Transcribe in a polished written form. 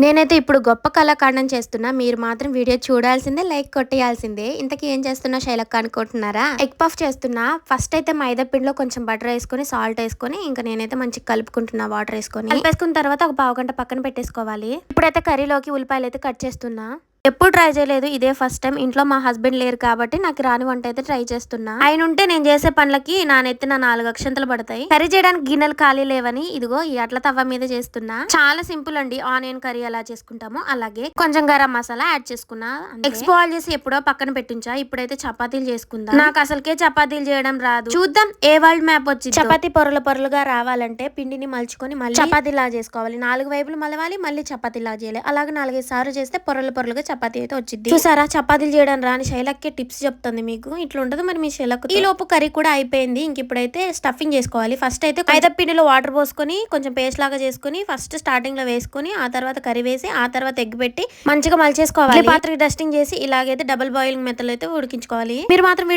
నేనైతే ఇప్పుడు గొప్ప కళాఖండం చేస్తున్నా. మీరు మాత్రం వీడియో చూడాల్సిందే, లైక్ కొట్టేయాల్సిందే. ఇంతకీ ఏం చేస్తున్నా శైలక్క అనుకుంటున్నారా? ఎగ్ పఫ్ చేస్తున్నా. ఫస్ట్ అయితే మైదా పిండిలో కొంచెం బటర్ వేసుకొని, సాల్ట్ వేసుకొని, ఇంకా నేనైతే మంచిగా కలుపుకుంటున్నా వాటర్ వేసుకొని. కలిపేసుకున్న తర్వాత ఒక పావుగంట పక్కన పెట్టేసుకోవాలి. ఇప్పుడైతే కర్రీలోకి ఉల్లిపాయలు అయితే కట్ చేస్తున్నా. ఎప్పుడు ట్రై చేయలేదు, ఇదే ఫస్ట్ టైం. ఇంట్లో మా హస్బెండ్ లేరు కాబట్టి నాకు రాని వంట అయితే ట్రై చేస్తున్నా. ఆయన ఉంటే నేను చేసే పనులకి నా నెత్తిన 4 అక్షంతలు పడతాయి. కర్రీ చేయడానికి గిన్నెలు ఖాళీ లేవని ఇదిగో ఈ అట్ల తవ్వ మీద చేస్తున్నా. చాలా సింపుల్ అండి. ఆనియన్ కర్రీ ఎలా చేసుకుంటామో అలాగే కొంచెం గరం మసాలా యాడ్ చేసుకున్నా. ఎగ్స్ బాయిల్ చేసి ఎప్పుడో పక్కన పెట్టించా. ఇప్పుడైతే చపాతీలు చేసుకుందాం. నాకు అసలుకే చపాతీలు చేయడం రాదు. చూద్దాం ఏ వరల్డ్ మ్యాప్ వచ్చింది. చపాతీ పొరలు పొరలుగా రావాలంటే పిండిని మలుచుకొని మళ్ళీ చపాతీలా చేసుకోవాలి. 4 వైపులు మలవాలి, మళ్ళీ చపాతీలా చేయాలి. అలాగే 4-5 సార్లు చేస్తే పొరలు పొరలుగా చపాతీ అయితే వచ్చింది. చూసారా, చపాతీలు చేయడం రాని శైలక్కే టిప్స్ చెప్తుంది మీకు. ఇట్లా ఉంటది మరి మీ శైలకు. ఈ లోపు కర్రీ కూడా అయిపోయింది. ఇంక ఇప్పుడైతే స్టఫింగ్ చేసుకోవాలి. ఫస్ట్ అయితే మైదా పిండిలో వాటర్ పోసుకొని కొంచెం పేస్ట్ లాగా చేసుకుని ఫస్ట్ స్టార్టింగ్ లో వేసుకుని ఆ తర్వాత కర్రీ వేసి ఆ తర్వాత ఎగ్ పెట్టి మంచిగా మలిచేసుకోవాలి. పాత్రకి డస్టింగ్ చేసి ఇలాగైతే డబుల్ బాయిలింగ్ మెథడ్ అయితే ఉడికించుకోవాలి. మీరు మాత్రం వీడియో